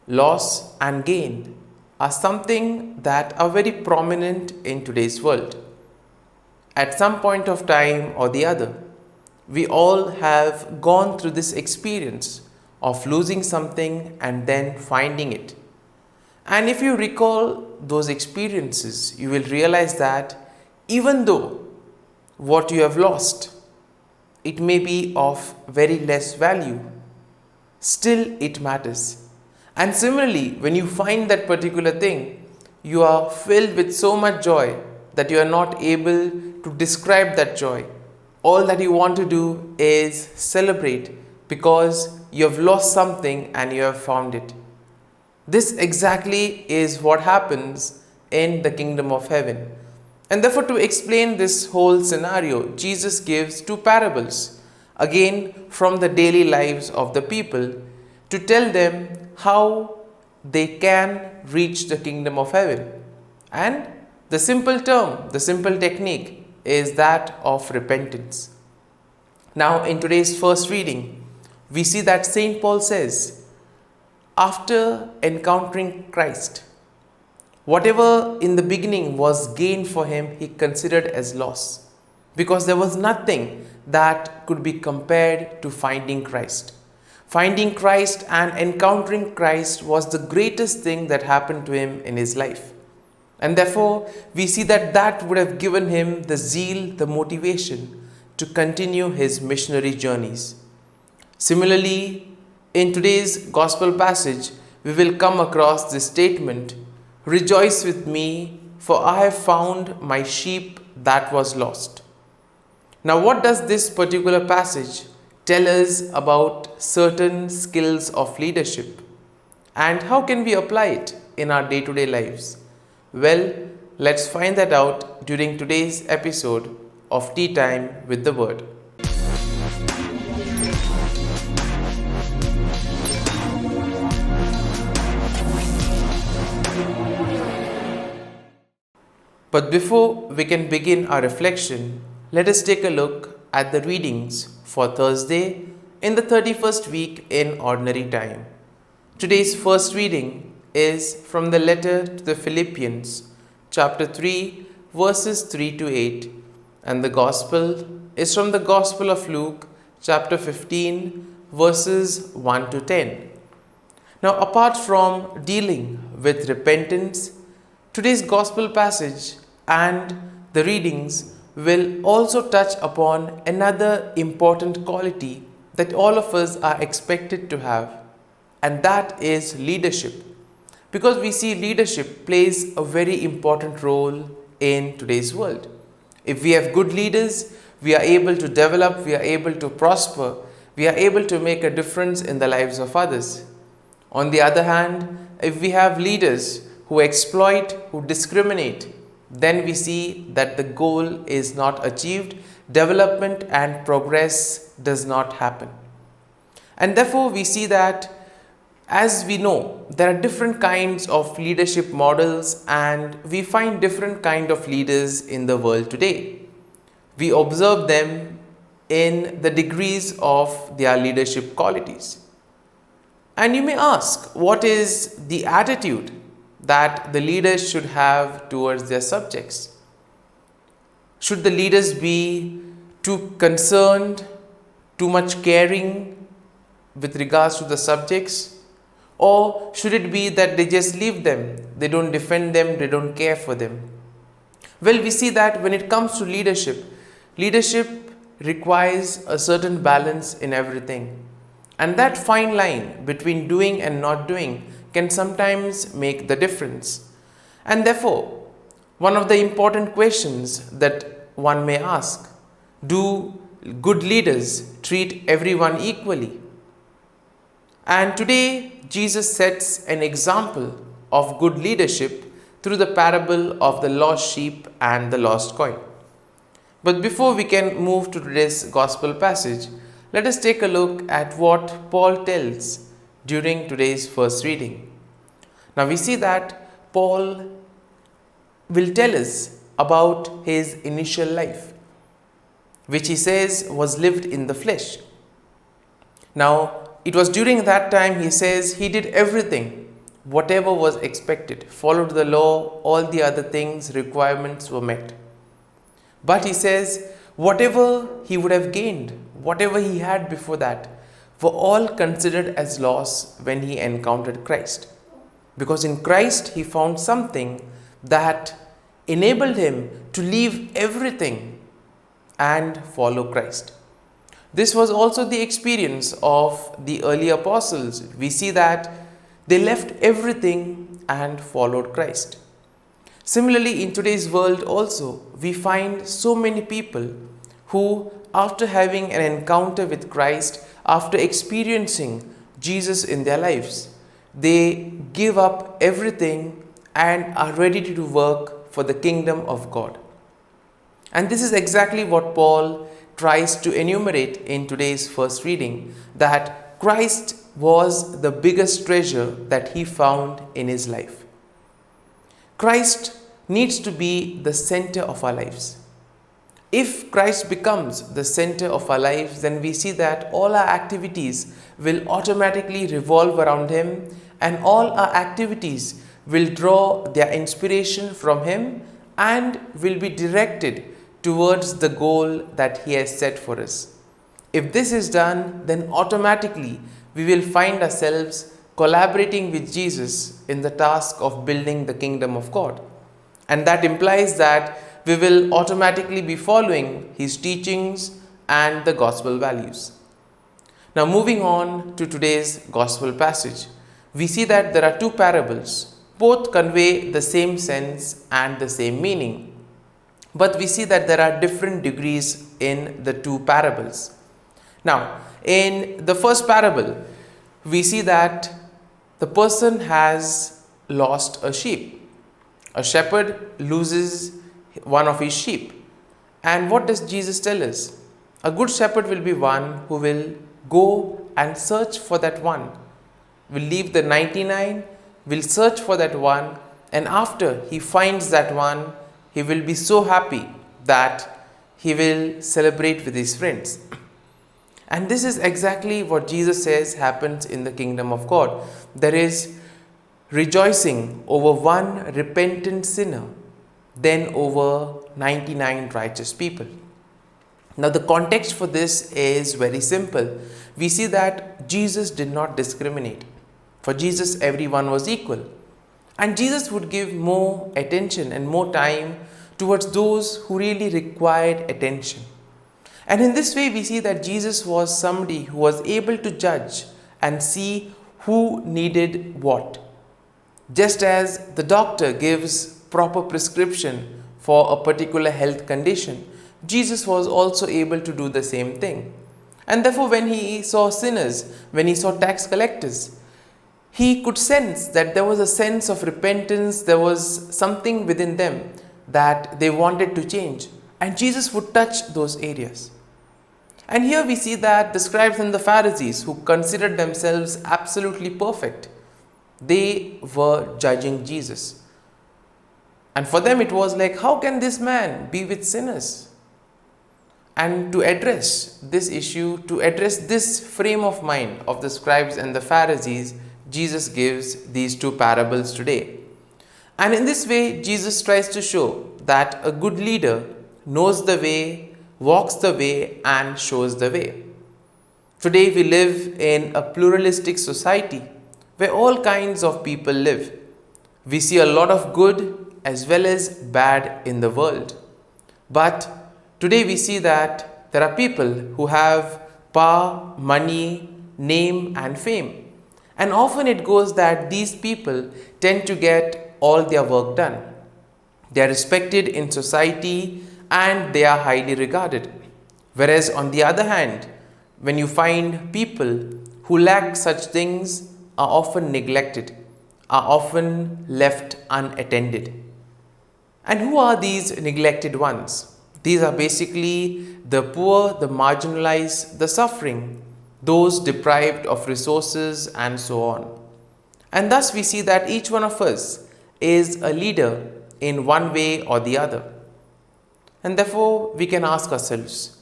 loss and gain are something that are very prominent in today's world. At some point of time or the other, we all have gone through this experience of losing something and then finding it. And if you recall those experiences, you will realize that even though what you have lost, it may be of very less value, still it matters. And similarly, when you find that particular thing, you are filled with so much joy that you are not able to describe that joy. All that you want to do is celebrate because you have lost something and you have found it. This exactly is what happens in the kingdom of heaven. And therefore, to explain this whole scenario, Jesus gives two parables, again from the daily lives of the people, to tell them how they can reach the kingdom of heaven. And the simple term, the simple technique is that of repentance. Now, in today's first reading, we see that St. Paul says, after encountering Christ, whatever in the beginning was gain for him, he considered as loss, because there was nothing that could be compared to finding Christ. Finding Christ and encountering Christ was the greatest thing that happened to him in his life. And therefore, we see that that would have given him the zeal, the motivation to continue his missionary journeys. Similarly, in today's gospel passage, we will come across this statement, "Rejoice with me, for I have found my sheep that was lost." Now, what does this particular passage tell us about certain skills of leadership? And how can we apply it in our day-to-day lives? Well, let's find that out during today's episode of Tea Time with the Word. But before we can begin our reflection, let us take a look at the readings for Thursday in the 31st week in Ordinary Time. Today's first reading is from the letter to the Philippians, chapter 3, verses 3 to 8, and the Gospel is from the Gospel of Luke, chapter 15, verses 1 to 10. Now, apart from dealing with repentance, today's Gospel passage and the readings will also touch upon another important quality that all of us are expected to have, and that is leadership. Because we see leadership plays a very important role in today's world. If we have good leaders, we are able to develop, we are able to prosper, we are able to make a difference in the lives of others. On the other hand, if we have leaders who exploit, who discriminate, then we see that the goal is not achieved, development and progress does not happen. And therefore, we see that, as we know, there are different kinds of leadership models and we find different kind of leaders in the world today. We observe them in the degrees of their leadership qualities. And you may ask, what is the attitude that the leaders should have towards their subjects? Should the leaders be too concerned, too much caring with regards to the subjects? Or should it be that they just leave them, they don't defend them, they don't care for them? Well, we see that when it comes to leadership, leadership requires a certain balance in everything. And that fine line between doing and not doing can sometimes make the difference. And therefore, one of the important questions that one may ask, do good leaders treat everyone equally? And today, Jesus sets an example of good leadership through the parable of the lost sheep and the lost coin. But before we can move to today's gospel passage, let us take a look at what Paul tells during today's first reading. Now we see that Paul will tell us about his initial life, which he says was lived in the flesh. Now, it was during that time, he says, he did everything whatever was expected, followed the law, all the other things, requirements were met. But he says, whatever he would have gained, whatever he had before that, were all considered as loss when he encountered Christ. Because in Christ he found something that enabled him to leave everything and follow Christ. This was also the experience of the early apostles. We see that they left everything and followed Christ. Similarly, in today's world also, we find so many people who, after having an encounter with Christ, after experiencing Jesus in their lives, they give up everything and are ready to do work for the kingdom of God. And this is exactly what Paul tries to enumerate in today's first reading, that Christ was the biggest treasure that he found in his life. Christ needs to be the center of our lives. If Christ becomes the center of our lives, then we see that all our activities will automatically revolve around him, and all our activities will draw their inspiration from him and will be directed towards the goal that he has set for us. If this is done, then automatically we will find ourselves collaborating with Jesus in the task of building the kingdom of God. And that implies that we will automatically be following his teachings and the gospel values. Now, moving on to today's gospel passage, we see that there are two parables. Both convey the same sense and the same meaning. But we see that there are different degrees in the two parables. Now, in the first parable, we see that the person has lost a sheep. A shepherd loses one of his sheep. And what does Jesus tell us? A good shepherd will be one who will go and search for that one, will leave the 99, will search for that one, and after he finds that one, he will be so happy that he will celebrate with his friends. And this is exactly what Jesus says happens in the kingdom of God. There is rejoicing over one repentant sinner than over 99 righteous people. Now, the context for this is very simple. We see that Jesus did not discriminate. For Jesus, everyone was equal. And Jesus would give more attention and more time towards those who really required attention. And in this way, we see that Jesus was somebody who was able to judge and see who needed what. Just as the doctor gives proper prescription for a particular health condition, Jesus was also able to do the same thing. And therefore, when he saw sinners, when he saw tax collectors, he could sense that there was a sense of repentance, there was something within them that they wanted to change. And Jesus would touch those areas. And here we see that the scribes and the Pharisees, who considered themselves absolutely perfect, they were judging Jesus. And for them it was like, how can this man be with sinners? And to address this issue, to address this frame of mind of the scribes and the Pharisees, Jesus gives these two parables today. And in this way, Jesus tries to show that a good leader knows the way, walks the way, and shows the way. Today we live in a pluralistic society where all kinds of people live. We see a lot of good as well as bad in the world. But today we see that there are people who have power, money, name, and fame. And often it goes that these people tend to get all their work done. They are respected in society and they are highly regarded. Whereas on the other hand, when you find people who lack such things are often neglected, are often left unattended. And who are these neglected ones? These are basically the poor, the marginalized, the suffering, those deprived of resources, and so on. And thus we see that each one of us is a leader in one way or the other. And therefore we can ask ourselves,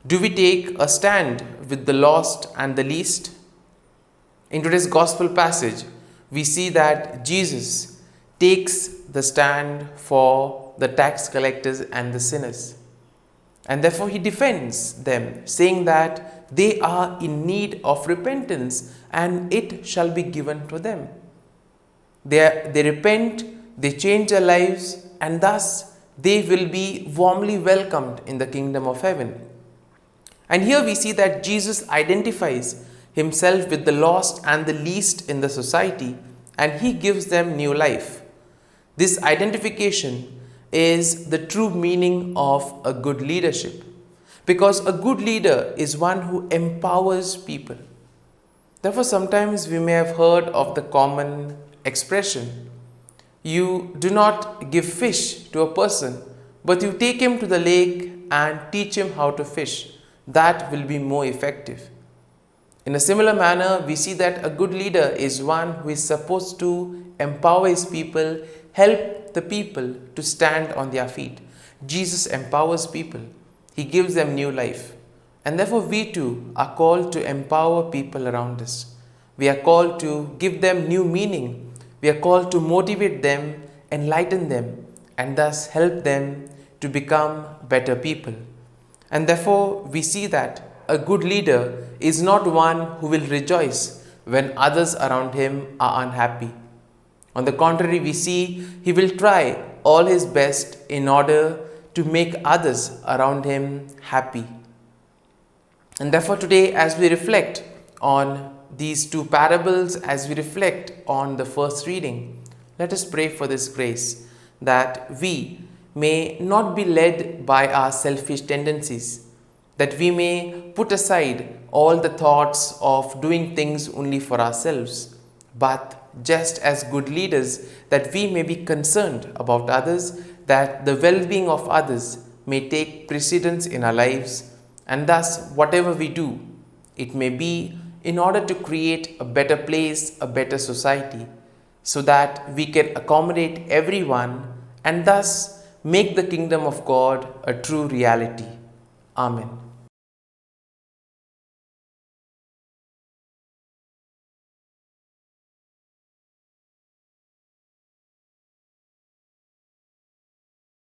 do we take a stand with the lost and the least? In today's gospel passage, we see that Jesus takes the stand for the tax collectors and the sinners. And therefore he defends them, saying that they are in need of repentance and it shall be given to them. They repent, they change their lives, and thus they will be warmly welcomed in the kingdom of heaven. And here we see that Jesus identifies himself with the lost and the least in the society, and he gives them new life. This identification is the true meaning of a good leadership, because a good leader is one who empowers people. Therefore, sometimes we may have heard of the common expression, you do not give fish to a person, but you take him to the lake and teach him how to fish. That will be more effective. In a similar manner, we see that a good leader is one who is supposed to empower his people, help the people to stand on their feet. Jesus empowers people. He gives them new life. And therefore we too are called to empower people around us. We are called to give them new meaning. We are called to motivate them, enlighten them, and thus help them to become better people. And therefore we see that a good leader is not one who will rejoice when others around him are unhappy. On the contrary, we see he will try all his best in order to make others around him happy. And therefore today, as we reflect on these two parables, as we reflect on the first reading, let us pray for this grace that we may not be led by our selfish tendencies, that we may put aside all the thoughts of doing things only for ourselves, but just as good leaders, that we may be concerned about others, that the well-being of others may take precedence in our lives, and thus whatever we do, it may be in order to create a better place, a better society, so that we can accommodate everyone and thus make the kingdom of God a true reality. Amen.